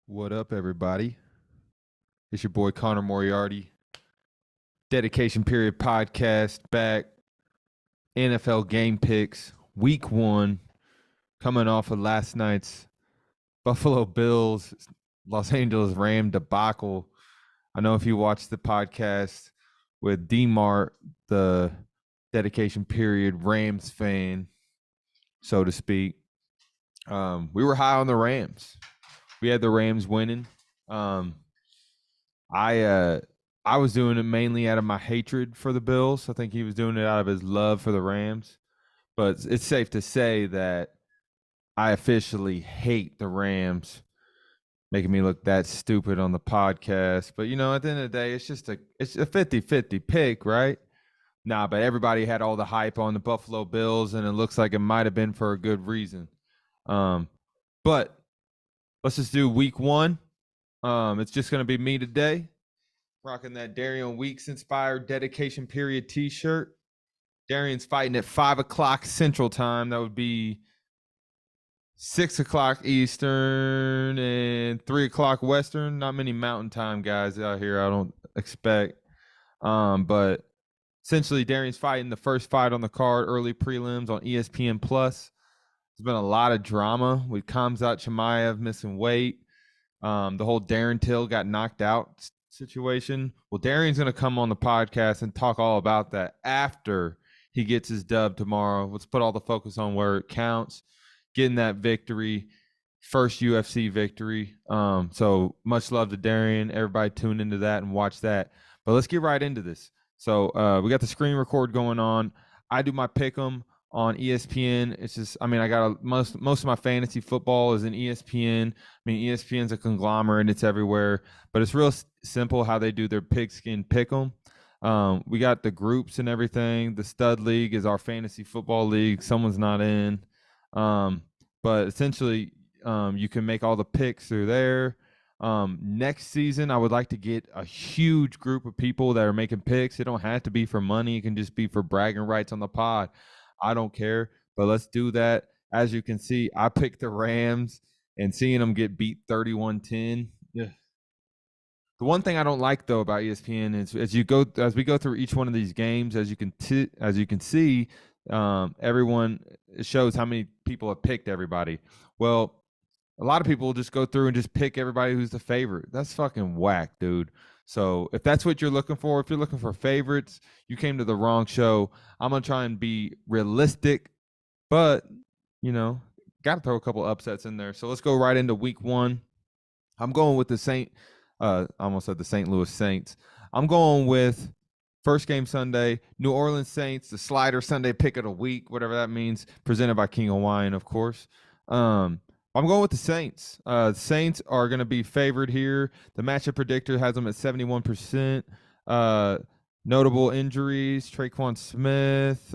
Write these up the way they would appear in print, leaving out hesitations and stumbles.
What up, everybody? It's your boy Connor Moriarty. Dedication Period Podcast back. NFL game picks, week 1, coming off of last night's Buffalo Bills, Los Angeles Ram debacle. I know if you watched the podcast with D-Mart, the Dedication Period Rams fan, so to speak, we were high on the Rams. We had the Rams winning. I was doing it mainly out of my hatred for the Bills. I think he was doing it out of his love for the Rams. But it's safe to say that I officially hate the Rams, making me look that stupid on the podcast. But at the end of the day, it's a 50-50 pick, right? Nah, but everybody had all the hype on the Buffalo Bills, and it looks like it might have been for a good reason. But let's just do week 1. It's just going to be me today, rocking that Darian Weeks inspired Dedication Period t-shirt. Darian's fighting at 5 o'clock Central Time. That would be 6 o'clock Eastern and 3 o'clock Western. Not many Mountain Time guys out here, I don't expect. But essentially, Darian's fighting the first fight on the card, early prelims on ESPN+. There's been a lot of drama with Khamzat Chimaev missing weight. The whole Darren Till got knocked out situation. Well, Darian's going to come on the podcast and talk all about that after he gets his dub tomorrow. Let's put all the focus on where it counts, getting that victory, first UFC victory. So much love to Darian. Everybody tune into that and watch that. But let's get right into this. So we got the screen record going on. I do my pick'em on ESPN. It's just, I got most of my fantasy football is in ESPN. ESPN's a conglomerate, it's everywhere, but it's real simple how they do their pigskin pick'em. We got the groups and everything. The stud league is our fantasy football league. Someone's not in, but essentially, you can make all the picks through there. Next season, I would like to get a huge group of people that are making picks. It don't have to be for money. It can just be for bragging rights on the pod. I don't care, but let's do that. As you can see, I picked the Rams, and seeing them get beat 31-10. Yeah. The one thing I don't like though about ESPN is as we go through each one of these games, as you can see, everyone, it shows how many people have picked everybody. Well, a lot of people just go through and just pick everybody who's the favorite. That's fucking whack, dude. So if that's what you're looking for, if you're looking for favorites, you came to the wrong show. I'm going to try and be realistic, but, got to throw a couple upsets in there. So let's go right into week 1. I'm going with I almost said the St. Louis Saints. I'm going with first game Sunday, New Orleans Saints, the slider Sunday pick of the week, whatever that means, presented by King Hawaiian, of course. I'm going with the Saints. The Saints are going to be favored here. The matchup predictor has them at 71%. Notable injuries, Traquan Smith,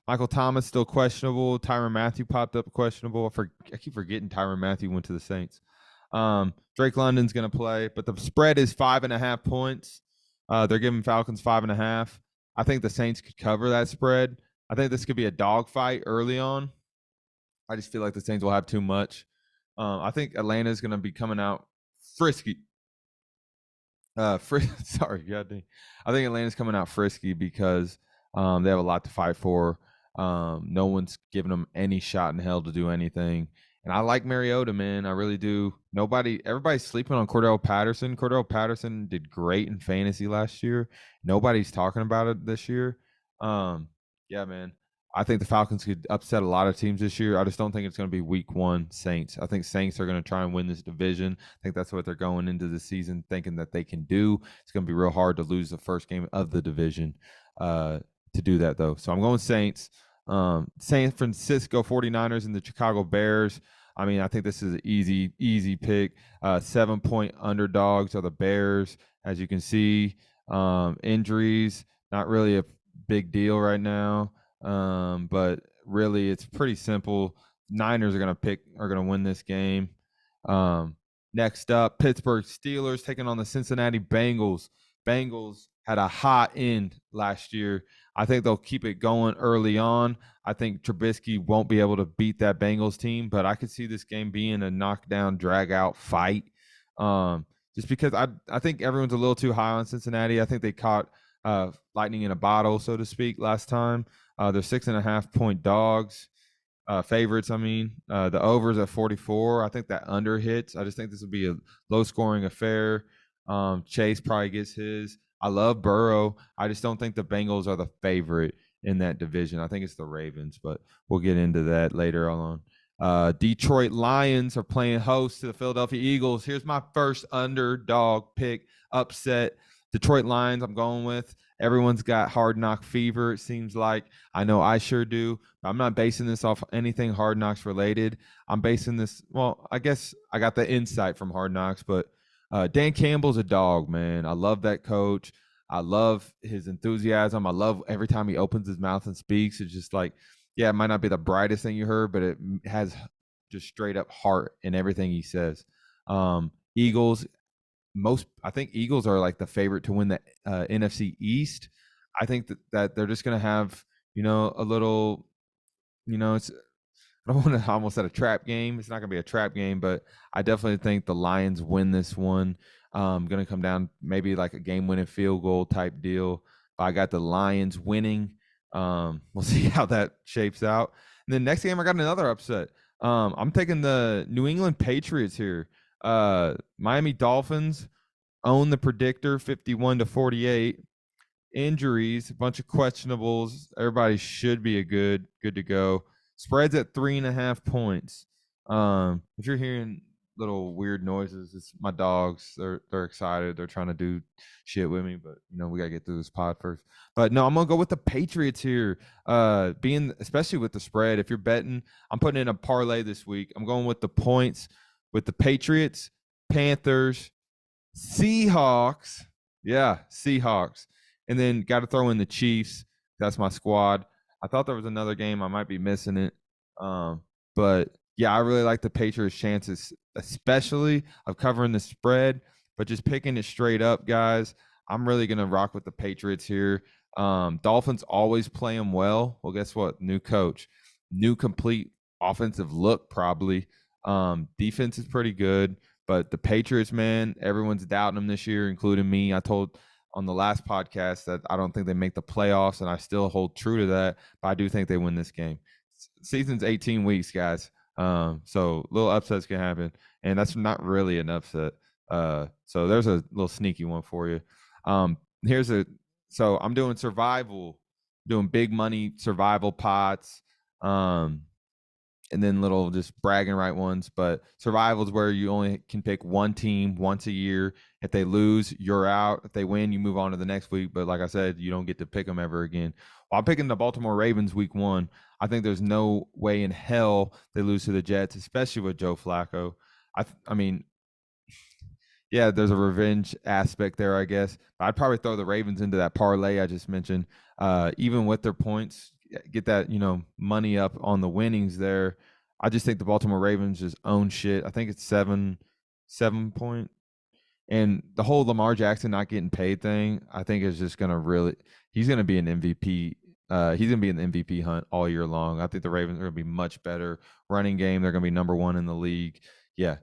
Michael Thomas still questionable. Tyrann Mathieu popped up questionable. I keep forgetting Tyrann Mathieu went to the Saints. Drake London's going to play, but the spread is 5.5 points. They're giving Falcons 5.5. I think the Saints could cover that spread. I think this could be a dogfight early on. I just feel like the Saints will have too much. I think Atlanta is going to be coming out frisky. Sorry, goddamn. I think Atlanta's coming out frisky because they have a lot to fight for. No one's giving them any shot in hell to do anything. And I like Mariota, man. I really do. Everybody's sleeping on Cordell Patterson. Cordell Patterson did great in fantasy last year. Nobody's talking about it this year. Yeah, man. I think the Falcons could upset a lot of teams this year. I just don't think it's going to be week 1 Saints. I think Saints are going to try and win this division. I think that's what they're going into the season thinking that they can do. It's going to be real hard to lose the first game of the division to do that, though. So I'm going Saints. San Francisco 49ers and the Chicago Bears. I think this is an easy pick. 7-point underdogs are the Bears. As you can see, injuries, not really a big deal right now. But really, it's pretty simple. Niners are going to win this game. Next up, Pittsburgh Steelers taking on the Cincinnati Bengals. Bengals had a hot end last year. I think they'll keep it going early on. I think Trubisky won't be able to beat that Bengals team, but I could see this game being a knockdown, drag out fight. Just because I think everyone's a little too high on Cincinnati. I think they caught lightning in a bottle, so to speak, last time. They're 6.5-point dogs. Favorites, I mean. The overs at 44. I think that under hits. I just think this will be a low scoring affair. Chase probably gets his. I love Burrow. I just don't think the Bengals are the favorite in that division. I think it's the Ravens, but we'll get into that later on. Detroit Lions are playing host to the Philadelphia Eagles. Here's my first underdog pick upset. Detroit Lions, I'm going with. Everyone's got hard knock fever, it seems like. I know I sure do. I'm not basing this off anything Hard Knocks related. I'm basing this, well, I guess I got the insight from Hard Knocks, but Dan Campbell's a dog, man. I love that coach. I love his enthusiasm. I love every time he opens his mouth and speaks. It's just like, yeah, it might not be the brightest thing you heard, but it has just straight up heart in everything he says. Eagles, I think Eagles are like the favorite to win the NFC East. I think that they're just going to have, a little, it's, I don't want to almost at a trap game. It's not going to be a trap game, but I definitely think the Lions win this one. Going to come down maybe like a game-winning field goal type deal. I got the Lions winning. We'll see how that shapes out. And then next game, I got another upset. I'm taking the New England Patriots here. Miami Dolphins own the predictor 51-48. Injuries, a bunch of questionables. Everybody should be good to go. Spreads at 3.5 points. If you're hearing little weird noises, it's my dogs. They're excited. They're trying to do shit with me, but we gotta get through this pod first. But no, I'm gonna go with the Patriots here. Being especially with the spread. If you're betting, I'm putting in a parlay this week. I'm going with the points with the Patriots, Panthers, Seahawks. Yeah, Seahawks. And then got to throw in the Chiefs. That's my squad. I thought there was another game. I might be missing it. But yeah, I really like the Patriots' chances, especially of covering the spread. But just picking it straight up, guys, I'm really going to rock with the Patriots here. Dolphins always play them well. Well, guess what? New coach, new complete offensive look, probably. Defense is pretty good. But the Patriots, man, everyone's doubting them this year, including me. I told on the last podcast that I don't think they make the playoffs, and I still hold true to that. But I do think they win this game. Season's 18 weeks, guys. So little upsets can happen, and that's not really an upset. So there's a little sneaky one for you. So I'm doing survival, doing big money survival pots. And then little just bragging right ones. But survival is where you only can pick one team once a year. If they lose, you're out. If they win, you move on to the next week. But like I said, you don't get to pick them ever again. Well, I'm picking the Baltimore Ravens week 1. I think there's no way in hell they lose to the Jets, especially with Joe Flacco. I mean, yeah, there's a revenge aspect there, I guess. I'd probably throw the Ravens into that parlay I just mentioned. Even with their points, get that, money up on the winnings there. I just think the Baltimore Ravens just own shit. I think it's 7 point. And the whole Lamar Jackson not getting paid thing, I think is just going to he's going to be an MVP. He's going to be in the MVP hunt all year long. I think the Ravens are going to be much better running game. They're going to be number 1 in the league. Yeah.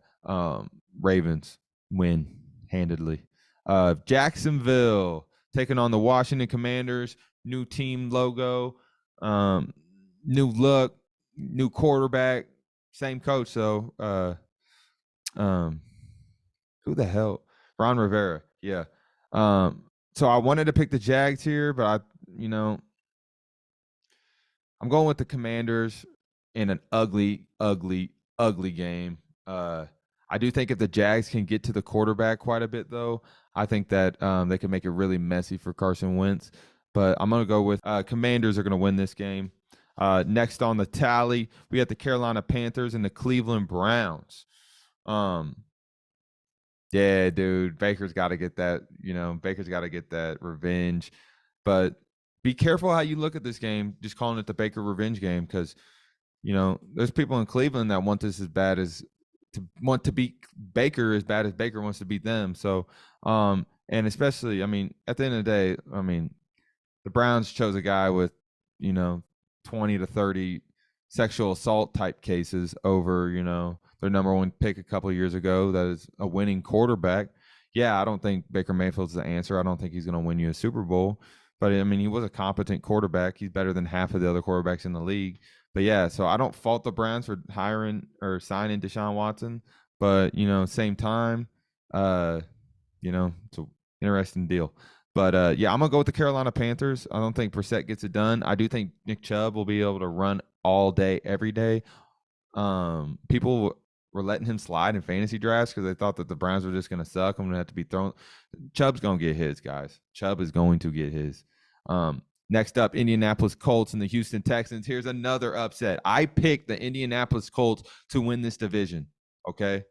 Ravens win handedly. Jacksonville taking on the Washington Commanders. New team logo, new look, new quarterback, same coach. So, who the hell? Ron Rivera. Yeah. So I wanted to pick the Jags here, but I'm going with the Commanders in an ugly, ugly, ugly game. I do think if the Jags can get to the quarterback quite a bit, though, I think that they can make it really messy for Carson Wentz. But I'm going to go with Commanders are going to win this game. Next on the tally, we have the Carolina Panthers and the Cleveland Browns. Yeah, dude, Baker's got to get that. Baker's got to get that revenge. But be careful how you look at this game, just calling it the Baker revenge game, because there's people in Cleveland that want this as bad as want to beat Baker as bad as Baker wants to beat them. So And especially, I mean, at the end of the day, I mean, the Browns chose a guy with, you know, 20 to 30 sexual assault type cases over, their number one pick a couple of years ago that is a winning quarterback. Yeah, I don't think Baker Mayfield's the answer. I don't think he's going to win you a Super Bowl. But I mean, he was a competent quarterback. He's better than half of the other quarterbacks in the league. But yeah, so I don't fault the Browns for hiring or signing Deshaun Watson. But, same time, uh, it's an interesting deal. But yeah, I'm gonna go with the Carolina Panthers. I don't think Brissett gets it done. I do think Nick Chubb will be able to run all day, every day. People were letting him slide in fantasy drafts because they thought that the Browns were just gonna suck. I'm gonna have to be thrown. Chubb's gonna get his, guys. Chubb is going to get his. Next up, Indianapolis Colts and the Houston Texans. Here's another upset. I picked the Indianapolis Colts to win this division. Okay.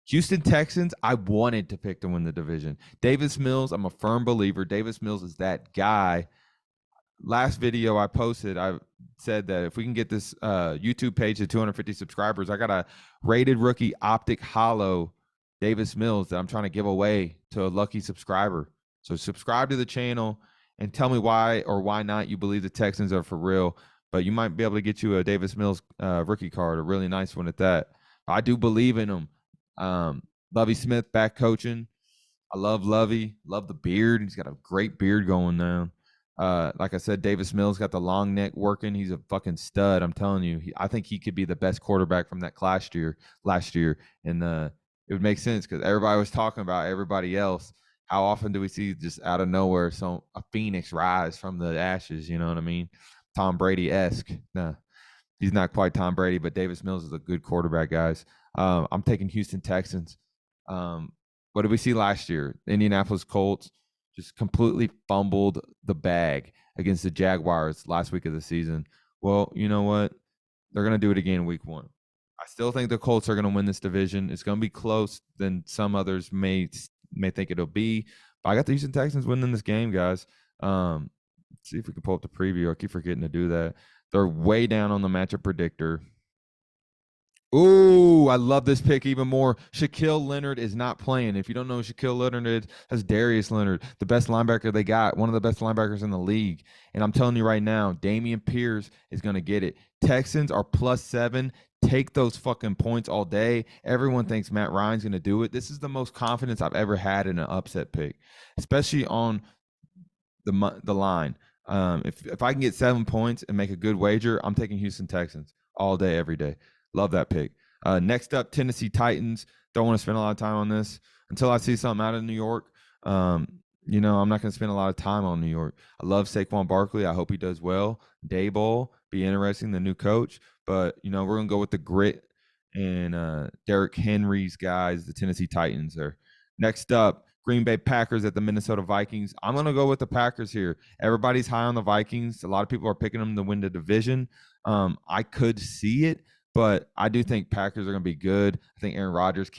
Houston Texans, I wanted to pick to win the division. Davis Mills, I'm a firm believer. Davis Mills is that guy. Last video I posted, I said that if we can get this YouTube page to 250 subscribers, I got a rated rookie optic hollow Davis Mills that I'm trying to give away to a lucky subscriber. So subscribe to the channel and tell me why or why not you believe the Texans are for real. But you might be able to get you a Davis Mills rookie card, a really nice one at that. I do believe in them. Lovie Smith back coaching. I love Lovie. Love the beard. He's got a great beard going now. Like I said, Davis Mills got the long neck working. He's a fucking stud. I'm telling you. I think he could be the best quarterback from that last year. And it would make sense because everybody was talking about everybody else. How often do we see just out of nowhere a phoenix rise from the ashes? You know what I mean? Tom Brady-esque. Nah, he's not quite Tom Brady, but Davis Mills is a good quarterback, guys. I'm taking Houston Texans. What did we see last year? The Indianapolis Colts just completely fumbled the bag against the Jaguars last week of the season. Well, you know what? They're going to do it again week 1. I still think the Colts are going to win this division. It's going to be close than some others may think it'll be. But I got the Houston Texans winning this game, guys. Let's see if we can pull up the preview. I keep forgetting to do that. They're way down on the matchup predictor. Ooh, I love this pick even more. Shaquille Leonard is not playing. If you don't know who Shaquille Leonard is, that's Darius Leonard, the best linebacker they got, one of the best linebackers in the league. And I'm telling you right now, Dameon Pierce is going to get it. Texans are +7. Take those fucking points all day. Everyone thinks Matt Ryan's going to do it. This is the most confidence I've ever had in an upset pick, especially on the line. If I can get 7 points and make a good wager, I'm taking Houston Texans all day, every day. Love that pick. Next up, Tennessee Titans. Don't want to spend a lot of time on this until I see something out of New York. I'm not going to spend a lot of time on New York. I love Saquon Barkley. I hope he does well. Daboll, be interesting, the new coach. But, we're going to go with the grit and Derrick Henry's guys, the Tennessee Titans there. Next up, Green Bay Packers at the Minnesota Vikings. I'm going to go with the Packers here. Everybody's high on the Vikings. A lot of people are picking them to win the division. I could see it, but I do think Packers are going to be good. I think Aaron Rodgers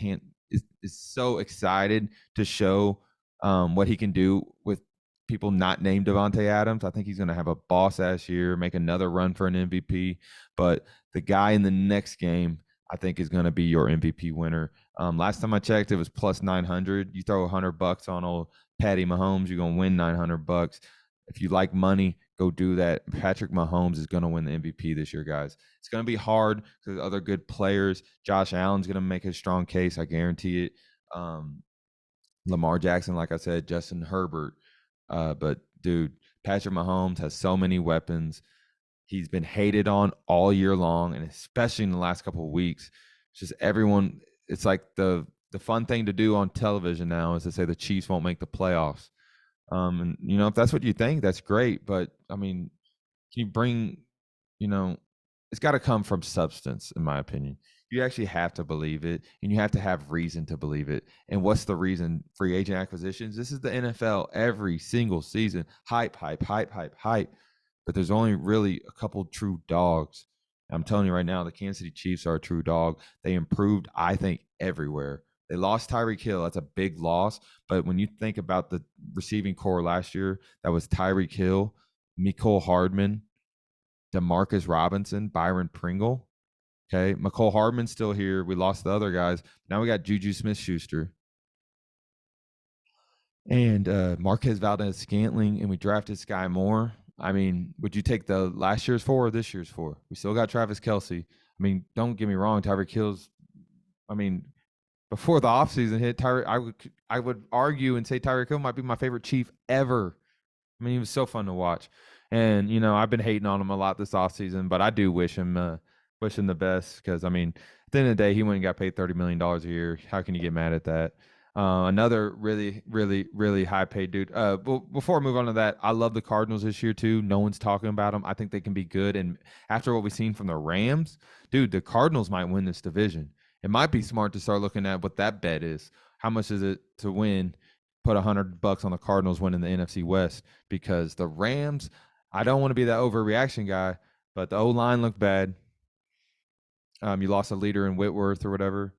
is so excited to show what he can do with people not named Devontae Adams. I think he's going to have a boss-ass year, make another run for an MVP. But the guy in the next game, I think, is going to be your MVP winner. Last time I checked, it was +900. You throw $100 on old Patty Mahomes, you're going to win $900. If you like money, go do that. Patrick Mahomes is going to win the MVP this year, guys. It's going to be hard because other good players. Josh Allen's going to make a strong case. I guarantee it. Lamar Jackson, like I said, Justin Herbert. But, dude, Patrick Mahomes has so many weapons. He's been hated on all year long, and especially in the last couple of weeks. It's just everyone – it's like the fun thing to do on television now is to say the Chiefs won't make the playoffs. And, if that's what you think, that's great. But, I mean, can you bring – it's got to come from substance, in my opinion. You actually have to believe it, and you have to have reason to believe it. And what's the reason? Free agent acquisitions. This is the NFL every single season. Hype, hype, hype, hype, hype. But there's only really a couple true dogs. I'm telling you right now, the Kansas City Chiefs are a true dog. They improved, I think, everywhere. They lost Tyreek Hill. That's a big loss. But when you think about the receiving core last year, that was Tyreek Hill, Mecole Hardman, Demarcus Robinson, Byron Pringle. Okay, Mecole Hardman's still here. We lost the other guys. Now we got Juju Smith-Schuster. and Marquez Valdez-Scantling, and we drafted Sky Moore. I mean, would you take the last year's 4 or this year's 4? We still got Travis Kelce. I mean, don't get me wrong, Tyreek Hill's. I mean, before the offseason hit, I would argue and say Tyreek Hill might be my favorite Chief ever. I mean, he was so fun to watch. And, I've been hating on him a lot this offseason, but I do wish him the best because, I mean, at the end of the day, he went and got paid $30 million a year. How can you get mad at that? Another really, really, really high paid dude. Before I move on to that, I love the Cardinals this year too. No one's talking about them. I think they can be good. And after what we've seen from the Rams, dude, the Cardinals might win this division. It might be smart to start looking at what that bet is. How much is it to win? Put $100 on the Cardinals winning the NFC West because the Rams, I don't want to be that overreaction guy, but the O-line looked bad. You lost a leader in Whitworth or whatever.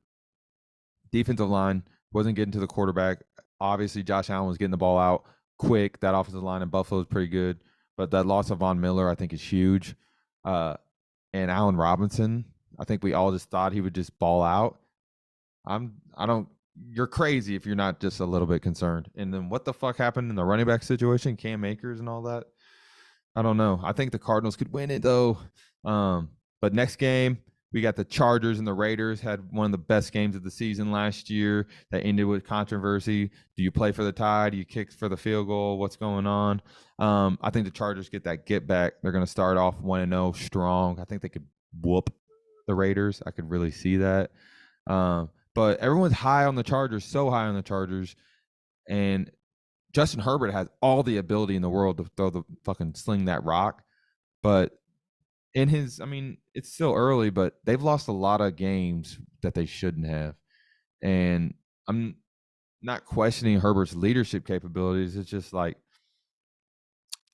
Defensive line wasn't getting to the quarterback. Obviously, Josh Allen was getting the ball out quick. That offensive line in Buffalo is pretty good, but that loss of Von Miller, I think, is huge. And Allen Robinson, I think we all just thought he would just ball out. You're crazy if you're not just a little bit concerned. And then what the fuck happened in the running back situation, Cam Akers and all that? I don't know. I think the Cardinals could win it though. But next game, we got the Chargers and the Raiders. Had one of the best games of the season last year that ended with controversy. Do you play for the tie? Do you kick for the field goal? What's going on? I think the Chargers get back. They're going to start off 1-0 strong. I think they could whoop the Raiders. I could really see that. But everyone's high on the Chargers, so high on the Chargers. And Justin Herbert has all the ability in the world to throw the fucking sling that rock. But it's still early, but they've lost a lot of games that they shouldn't have. And I'm not questioning Herbert's leadership capabilities. It's just like,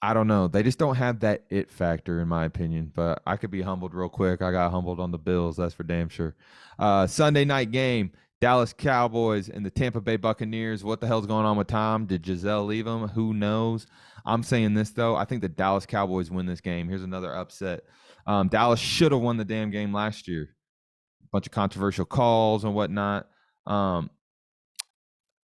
I don't know. They just don't have that it factor, in my opinion. But I could be humbled real quick. I got humbled on the Bills. That's for damn sure. Sunday night game, Dallas Cowboys and the Tampa Bay Buccaneers. What the hell's going on with Tom? Did Giselle leave him? Who knows? I'm saying this, though. I think the Dallas Cowboys win this game. Here's another upset. Dallas should have won the damn game last year. A bunch of controversial calls and whatnot.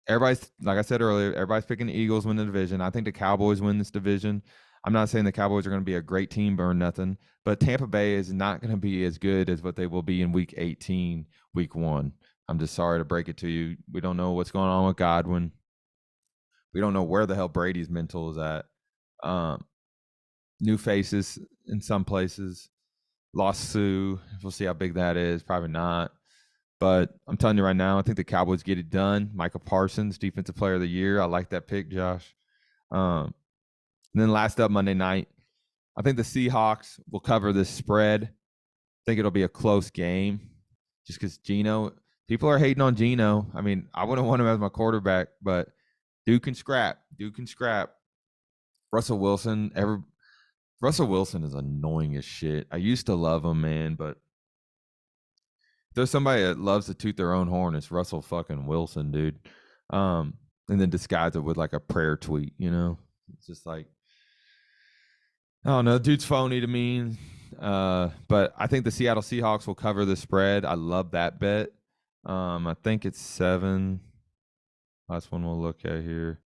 Everybody's, like I said earlier, everybody's picking the Eagles win the division. I think the Cowboys win this division. I'm not saying the Cowboys are going to be a great team or nothing, but Tampa Bay is not going to be as good as what they will be in Week 18, Week 1. I'm just sorry to break it to you. We don't know what's going on with Godwin. We don't know where the hell Brady's mental is at. New faces in some places. Lost Sue. We'll see how big that is. Probably not. But I'm telling you right now, I think the Cowboys get it done. Micah Parsons, Defensive Player of the Year. I like that pick, Josh. And then last up, Monday night, I think the Seahawks will cover this spread. I think it'll be a close game just because Geno, people are hating on Geno. I mean, I wouldn't want him as my quarterback, but dude can scrap. Russell Wilson is annoying as shit. I used to love him, man, but there's somebody that loves to toot their own horn. It's Russell fucking Wilson, dude. And then disguise it with like a prayer tweet, It's just like, I don't know, dude's phony to me. But I think the Seattle Seahawks will cover the spread. I love that bet. I think it's 7. Last one we'll look at here.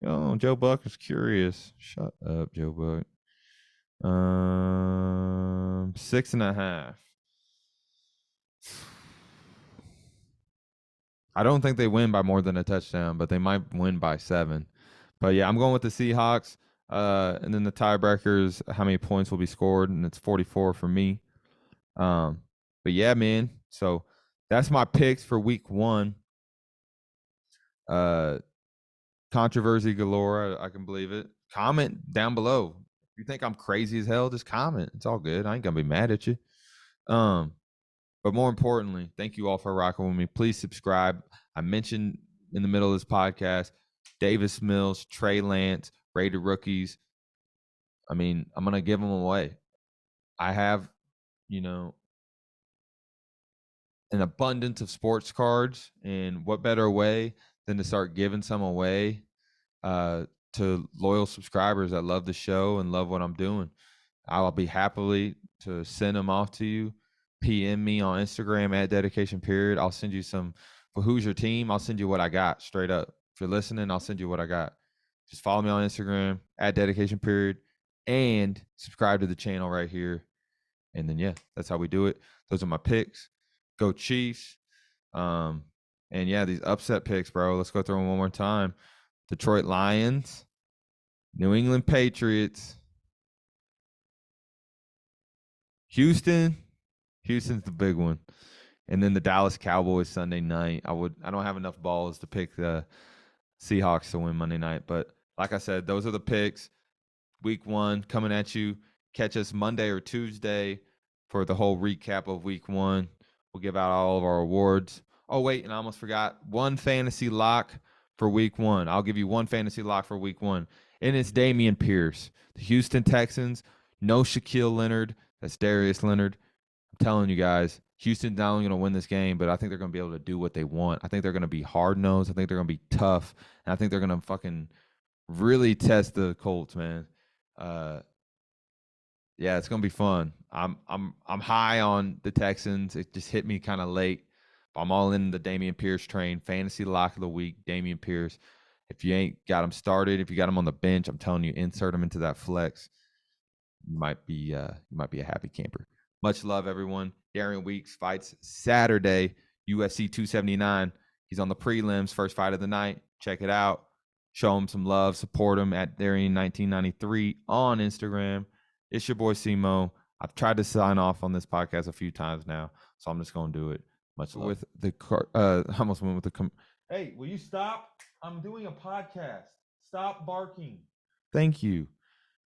Oh, Joe Buck is curious. Shut up, Joe Buck. 6.5. I don't think they win by more than a touchdown, but they might win by 7. But yeah, I'm going with the Seahawks. And then the tiebreaker is how many points will be scored, and it's 44 for me. But yeah, man. So that's my picks for week 1. Controversy galore. I can believe it. Comment down below. If you think I'm crazy as hell, just comment. It's all good. I ain't gonna be mad at you. But more importantly, thank you all for rocking with me. Please subscribe. I mentioned in the middle of this podcast, Davis Mills, Trey Lance, rated rookies. I mean, I'm going to give them away. I have, an abundance of sports cards, and what better way than to start giving some away to loyal subscribers that love the show and love what I'm doing. I'll be happily to send them off to you. PM me on Instagram @dedication period. I'll send you some for who's your team, I'll send you what I got straight up. If you're listening, I'll send you what I got. Just follow me on Instagram at dedication period and subscribe to the channel right here. And then, yeah, that's how we do it. Those are my picks. Go Chiefs. And yeah, these upset picks, bro. Let's go through them one more time. Detroit Lions, New England Patriots, Houston. Houston's the big one. And then the Dallas Cowboys Sunday night. I don't have enough balls to pick the Seahawks to win Monday night. But like I said, those are the picks. Week 1 coming at you. Catch us Monday or Tuesday for the whole recap of week 1. We'll give out all of our awards. Oh, wait, and I almost forgot one fantasy lock for week 1. I'll give you one fantasy lock for week 1. And it's Dameon Pierce. The Houston Texans, no Shaquille Leonard. That's Darius Leonard. I'm telling you guys, Houston's not only going to win this game, but I think they're going to be able to do what they want. I think they're going to be hard-nosed. I think they're going to be tough. And I think they're going to fucking really test the Colts, man. Yeah, it's gonna be fun. I'm high on the Texans. It just hit me kind of late. I'm all in the Dameon Pierce train. Fantasy lock of the week, Dameon Pierce. If you ain't got him started, if you got him on the bench, I'm telling you, insert him into that flex. You might be a happy camper. Much love, everyone. Darian Weeks fights Saturday, UFC 279. He's on the prelims, first fight of the night. Check it out. Show him some love. Support him at Darian1993 on Instagram. It's your boy Simo. I've tried to sign off on this podcast a few times now, so I'm just going to do it. Much love. With the I almost went with the hey, will you stop? I'm doing a podcast. Stop barking. Thank you.